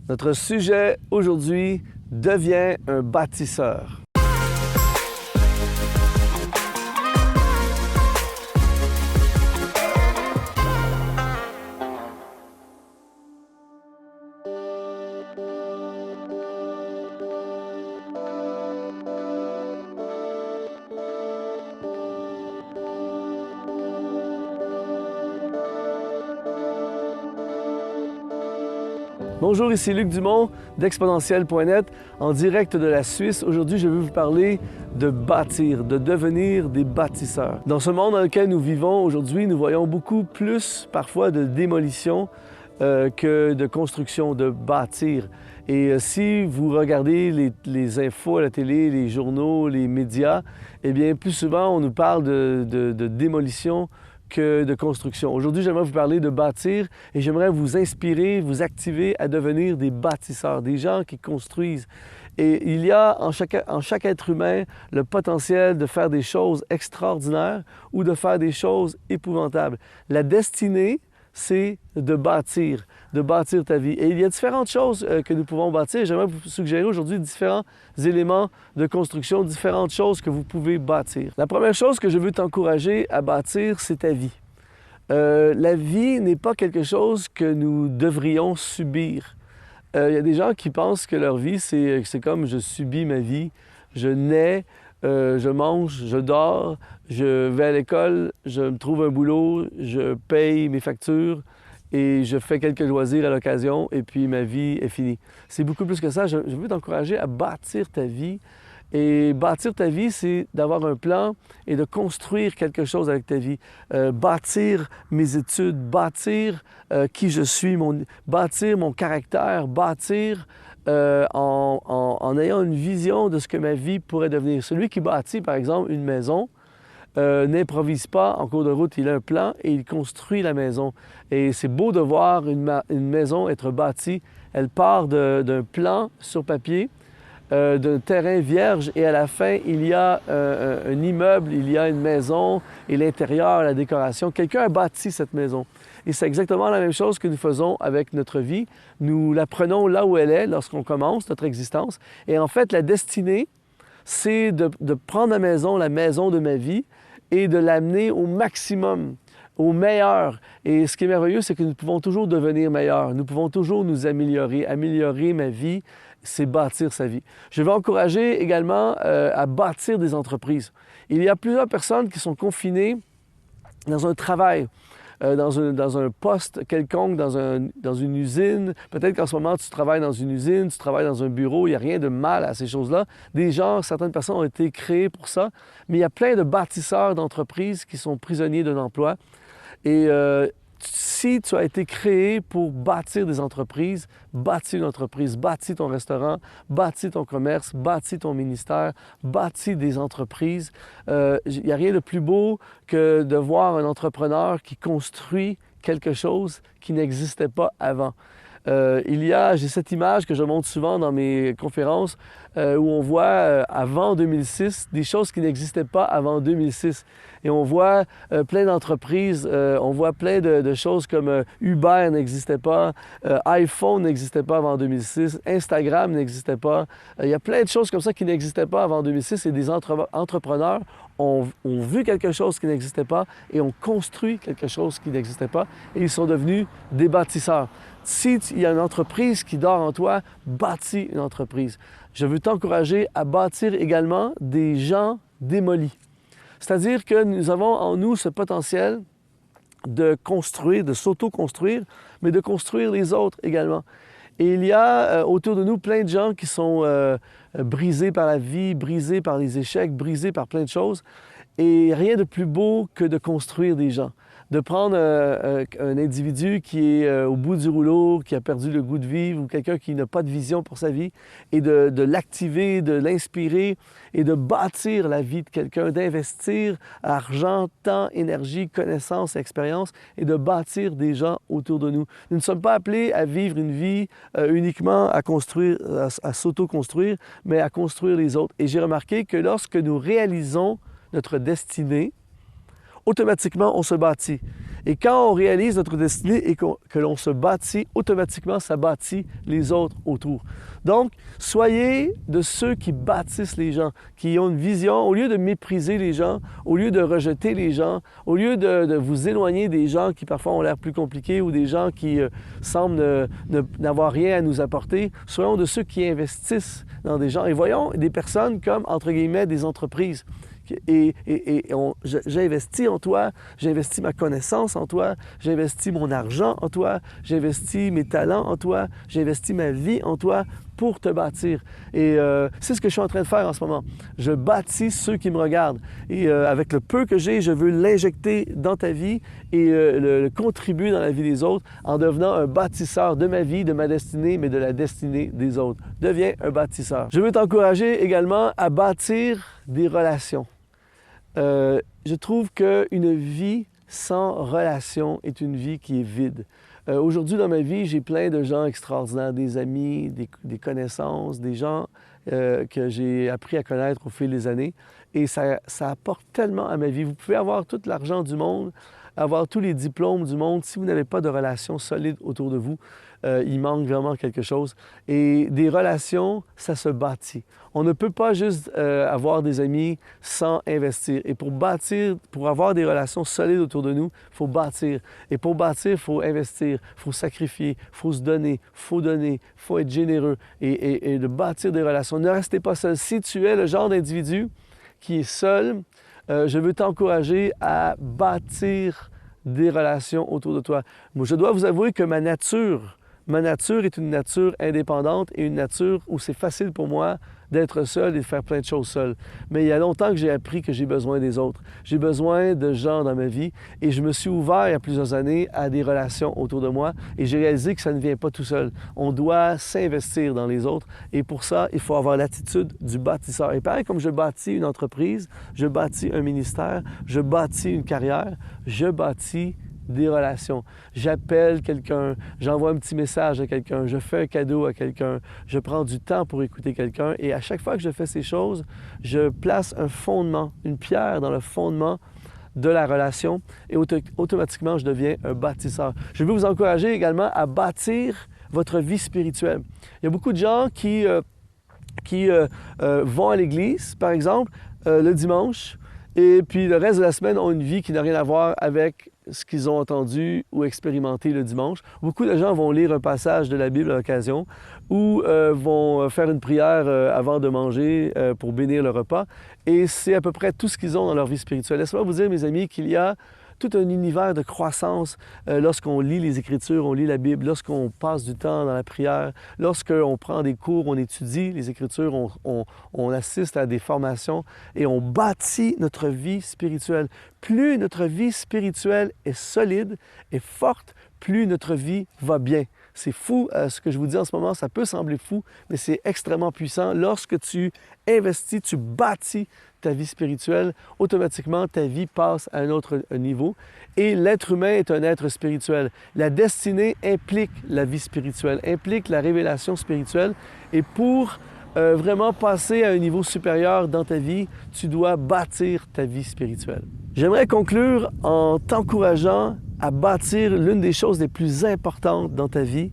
Notre sujet aujourd'hui, deviens un bâtisseur. Bonjour, ici Luc Dumont d'Exponentiel.net en direct de la Suisse. Aujourd'hui, je veux vous parler de bâtir, de devenir des bâtisseurs. Dans ce monde dans lequel nous vivons aujourd'hui, nous voyons beaucoup plus parfois de démolition que de construction, de bâtir. Et si vous regardez les infos à la télé, les journaux, les médias, eh bien, plus souvent, on nous parle de démolition que de construction. Aujourd'hui, j'aimerais vous parler de bâtir et j'aimerais vous inspirer, vous activer à devenir des bâtisseurs, des gens qui construisent. Et il y a en chaque être humain le potentiel de faire des choses extraordinaires ou de faire des choses épouvantables. La destinée, c'est de bâtir ta vie. Et il y a différentes choses que nous pouvons bâtir. J'aimerais vous suggérer aujourd'hui différents éléments de construction, différentes choses que vous pouvez bâtir. La première chose que je veux t'encourager à bâtir, c'est ta vie. La vie n'est pas quelque chose que nous devrions subir. Il y a des gens qui pensent que leur vie, c'est comme je subis ma vie, je nais, je mange, je dors, je vais à l'école, je me trouve un boulot, je paye mes factures et je fais quelques loisirs à l'occasion et puis ma vie est finie. C'est beaucoup plus que ça. Je veux t'encourager à bâtir ta vie. Et bâtir ta vie, c'est d'avoir un plan et de construire quelque chose avec ta vie. Bâtir mes études, bâtir qui je suis, bâtir mon caractère, bâtir en ayant une vision de ce que ma vie pourrait devenir. Celui qui bâtit, par exemple, une maison, n'improvise pas en cours de route, il a un plan et il construit la maison. Et c'est beau de voir une maison être bâtie. Elle part d'un plan sur papier, d'un terrain vierge et à la fin, il y a un immeuble, il y a une maison et l'intérieur, la décoration. Quelqu'un a bâti cette maison. Et c'est exactement la même chose que nous faisons avec notre vie. Nous la prenons là où elle est lorsqu'on commence notre existence. Et en fait, la destinée, c'est de prendre la maison de ma vie et de l'amener au maximum, au meilleur. Et ce qui est merveilleux, c'est que nous pouvons toujours devenir meilleurs. Nous pouvons toujours nous améliorer. Améliorer ma vie, c'est bâtir sa vie. Je vais encourager également à bâtir des entreprises. Il y a plusieurs personnes qui sont confinées dans un travail, dans un poste quelconque, dans une usine. Peut-être qu'en ce moment, tu travailles dans une usine, tu travailles dans un bureau, il n'y a rien de mal à ces choses-là. Certaines personnes ont été créées pour ça, mais il y a plein de bâtisseurs d'entreprises qui sont prisonniers d'un emploi. Et si tu as été créé pour bâtir des entreprises, bâtis une entreprise, bâtis ton restaurant, bâtis ton commerce, bâtis ton ministère, bâtis des entreprises. Il n'y a rien de plus beau que de voir un entrepreneur qui construit quelque chose qui n'existait pas avant. J'ai cette image que je montre souvent dans mes conférences où on voit avant 2006 des choses qui n'existaient pas avant 2006. Et on voit plein d'entreprises, on voit plein de choses comme Uber n'existait pas, iPhone n'existait pas avant 2006, Instagram n'existait pas. Il y a plein de choses comme ça qui n'existaient pas avant 2006 et des entrepreneurs ont vu quelque chose qui n'existait pas et ont construit quelque chose qui n'existait pas et ils sont devenus des bâtisseurs. Si il y a une entreprise qui dort en toi, bâtis une entreprise. Je veux t'encourager à bâtir également des gens démolis. C'est-à-dire que nous avons en nous ce potentiel de construire, de s'auto-construire, mais de construire les autres également. Et il y a autour de nous plein de gens qui sont brisés par la vie, brisés par les échecs, brisés par plein de choses. Et rien de plus beau que de construire des gens. De prendre un individu qui est au bout du rouleau, qui a perdu le goût de vivre, ou quelqu'un qui n'a pas de vision pour sa vie, et de l'activer, de l'inspirer, et de bâtir la vie de quelqu'un, d'investir argent, temps, énergie, connaissance, expérience, et de bâtir des gens autour de nous. Nous ne sommes pas appelés à vivre une vie uniquement à construire, à s'auto-construire, mais à construire les autres. Et j'ai remarqué que lorsque nous réalisons notre destinée, automatiquement, on se bâtit. Et quand on réalise notre destinée et que l'on se bâtit, automatiquement, ça bâtit les autres autour. Donc, soyez de ceux qui bâtissent les gens, qui ont une vision, au lieu de mépriser les gens, au lieu de rejeter les gens, au lieu de vous éloigner des gens qui parfois ont l'air plus compliqués ou des gens qui semblent n'avoir rien à nous apporter, soyons de ceux qui investissent dans des gens et voyons des personnes comme, entre guillemets, des entreprises. J'investis en toi, j'investis ma connaissance en toi, j'investis mon argent en toi, j'investis mes talents en toi, j'investis ma vie en toi pour te bâtir. Et c'est ce que je suis en train de faire en ce moment. Je bâtis ceux qui me regardent. Et avec le peu que j'ai, je veux l'injecter dans ta vie et le contribuer dans la vie des autres en devenant un bâtisseur de ma vie, de ma destinée, mais de la destinée des autres. Deviens un bâtisseur. Je veux t'encourager également à bâtir des relations. Je trouve qu'une vie sans relation est une vie qui est vide. Aujourd'hui, dans ma vie, j'ai plein de gens extraordinaires, des amis, des connaissances, des gens que j'ai appris à connaître au fil des années. Et ça apporte tellement à ma vie. Vous pouvez avoir tout l'argent du monde, avoir tous les diplômes du monde. Si vous n'avez pas de relations solides autour de vous, il manque vraiment quelque chose. Et des relations, ça se bâtit. On ne peut pas juste avoir des amis sans investir. Et pour avoir des relations solides autour de nous, il faut bâtir. Et pour bâtir, il faut investir, il faut sacrifier, il faut se donner, il faut être généreux et de bâtir des relations. Ne restez pas seul. Si tu es le genre d'individu qui est seul, je veux t'encourager à bâtir des relations autour de toi. Moi, je dois vous avouer que ma nature est une nature indépendante et une nature où c'est facile pour moi d'être seul et de faire plein de choses seul. Mais il y a longtemps que j'ai appris que j'ai besoin des autres. J'ai besoin de gens dans ma vie et je me suis ouvert il y a plusieurs années à des relations autour de moi et j'ai réalisé que ça ne vient pas tout seul. On doit s'investir dans les autres et pour ça, il faut avoir l'attitude du bâtisseur. Et pareil comme je bâtis une entreprise, je bâtis un ministère, je bâtis une carrière, je bâtis des relations. J'appelle quelqu'un, j'envoie un petit message à quelqu'un, je fais un cadeau à quelqu'un, je prends du temps pour écouter quelqu'un et à chaque fois que je fais ces choses, je place un fondement, une pierre dans le fondement de la relation et automatiquement, je deviens un bâtisseur. Je veux vous encourager également à bâtir votre vie spirituelle. Il y a beaucoup de gens qui vont à l'église, par exemple, le dimanche, et puis le reste de la semaine ont une vie qui n'a rien à voir avec ce qu'ils ont entendu ou expérimenté le dimanche. Beaucoup de gens vont lire un passage de la Bible à l'occasion ou vont faire une prière avant de manger pour bénir le repas. Et c'est à peu près tout ce qu'ils ont dans leur vie spirituelle. Laissez-moi vous dire, mes amis, qu'il y a tout un univers de croissance lorsqu'on lit les Écritures, on lit la Bible, lorsqu'on passe du temps dans la prière, lorsqu'on prend des cours, on étudie les Écritures, on assiste à des formations et on bâtit notre vie spirituelle. Plus notre vie spirituelle est solide et forte, plus notre vie va bien. C'est fou ce que je vous dis en ce moment, ça peut sembler fou, mais c'est extrêmement puissant. Lorsque tu investis, tu bâtis ta vie spirituelle, automatiquement, ta vie passe à un autre niveau. Et l'être humain est un être spirituel. La destinée implique la vie spirituelle, implique la révélation spirituelle. Et pour vraiment passer à un niveau supérieur dans ta vie, tu dois bâtir ta vie spirituelle. J'aimerais conclure en t'encourageant à bâtir l'une des choses les plus importantes dans ta vie,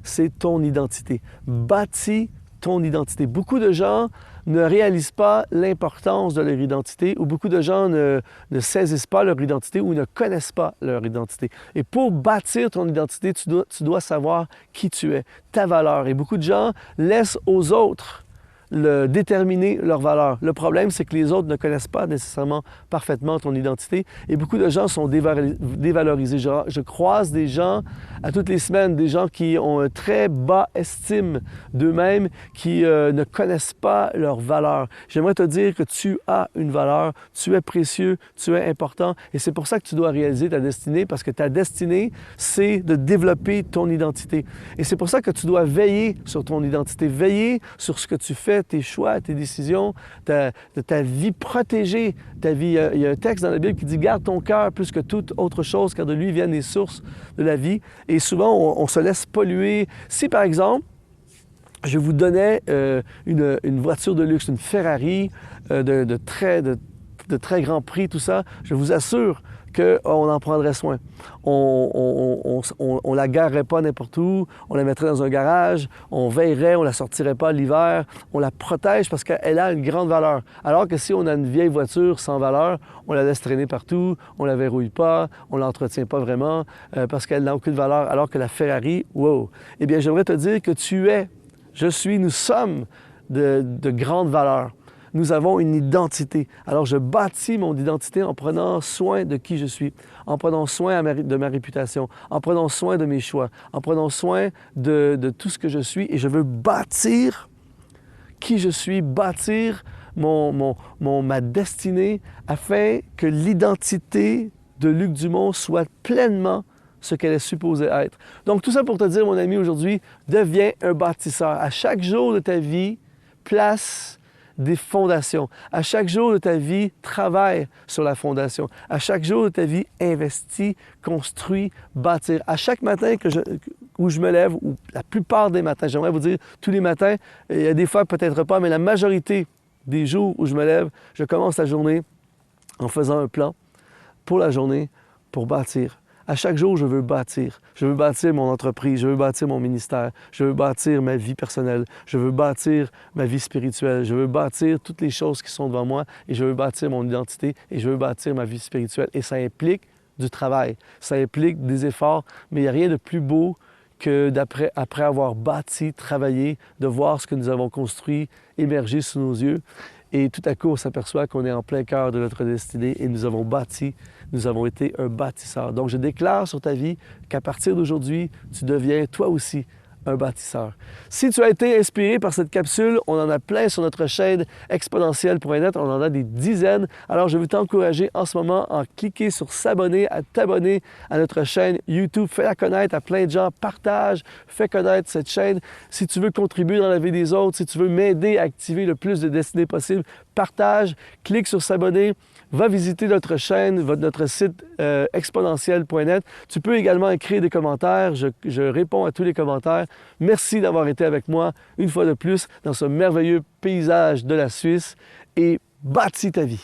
c'est ton identité. Bâtis ton identité. Beaucoup de gens ne réalisent pas l'importance de leur identité ou beaucoup de gens ne saisissent pas leur identité ou ne connaissent pas leur identité. Et pour bâtir ton identité, tu dois savoir qui tu es, ta valeur. Et beaucoup de gens laissent aux autres déterminer leur valeur. Le problème, c'est que les autres ne connaissent pas nécessairement parfaitement ton identité et beaucoup de gens sont dévalorisés. Je croise des gens à toutes les semaines, des gens qui ont un très bas estime d'eux-mêmes, qui ne connaissent pas leur valeur. J'aimerais te dire que tu as une valeur, tu es précieux, tu es important et c'est pour ça que tu dois réaliser ta destinée parce que ta destinée, c'est de développer ton identité. Et c'est pour ça que tu dois veiller sur ton identité, veiller sur ce que tu fais, tes choix, tes décisions, ta vie protégée, ta vie. Il y a un texte dans la Bible qui dit « Garde ton cœur plus que toute autre chose, car de lui viennent les sources de la vie. » Et souvent, on se laisse polluer. Si, par exemple, je vous donnais une voiture de luxe, une Ferrari de très grand prix, tout ça, je vous assure qu'on en prendrait soin. On ne la garerait pas n'importe où, on la mettrait dans un garage, on veillerait, on ne la sortirait pas l'hiver, on la protège parce qu'elle a une grande valeur. Alors que si on a une vieille voiture sans valeur, on la laisse traîner partout, on la verrouille pas, on ne l'entretient pas vraiment parce qu'elle n'a aucune valeur. Alors que la Ferrari, wow! Eh bien, j'aimerais te dire que tu es, je suis, nous sommes de grande valeur. Nous avons une identité. Alors, je bâtis mon identité en prenant soin de qui je suis, en prenant soin de ma réputation, en prenant soin de mes choix, en prenant soin de tout ce que je suis. Et je veux bâtir qui je suis, bâtir ma destinée afin que l'identité de Luc Dumont soit pleinement ce qu'elle est supposée être. Donc, tout ça pour te dire, mon ami, aujourd'hui, deviens un bâtisseur. À chaque jour de ta vie, place des fondations. À chaque jour de ta vie, travaille sur la fondation. À chaque jour de ta vie, investis, construis, bâtir. À chaque matin où je me lève, ou la plupart des matins, j'aimerais vous dire tous les matins, il y a des fois peut-être pas, mais la majorité des jours où je me lève, je commence la journée en faisant un plan pour la journée, pour bâtir. À chaque jour, je veux bâtir. Je veux bâtir mon entreprise, je veux bâtir mon ministère, je veux bâtir ma vie personnelle, je veux bâtir ma vie spirituelle, je veux bâtir toutes les choses qui sont devant moi et je veux bâtir mon identité et je veux bâtir ma vie spirituelle. Et ça implique du travail, ça implique des efforts, mais il n'y a rien de plus beau que après avoir bâti, travaillé, de voir ce que nous avons construit émerger sous nos yeux. Et tout à coup, on s'aperçoit qu'on est en plein cœur de notre destinée et nous avons bâti, nous avons été un bâtisseur. Donc, je déclare sur ta vie qu'à partir d'aujourd'hui, tu deviens toi aussi un bâtisseur. Si tu as été inspiré par cette capsule, on en a plein sur notre chaîne exponentielle.net, on en a des dizaines. Alors, je veux t'encourager en ce moment à cliquer sur s'abonner, à t'abonner à notre chaîne YouTube. Fais-la connaître à plein de gens, partage, fais connaître cette chaîne. Si tu veux contribuer dans la vie des autres, si tu veux m'aider à activer le plus de destinées possible, partage, clique sur s'abonner. Va visiter notre chaîne, notre site exponentielle.net. Tu peux également écrire des commentaires. Je réponds à tous les commentaires. Merci d'avoir été avec moi une fois de plus dans ce merveilleux paysage de la Suisse et bâtis ta vie.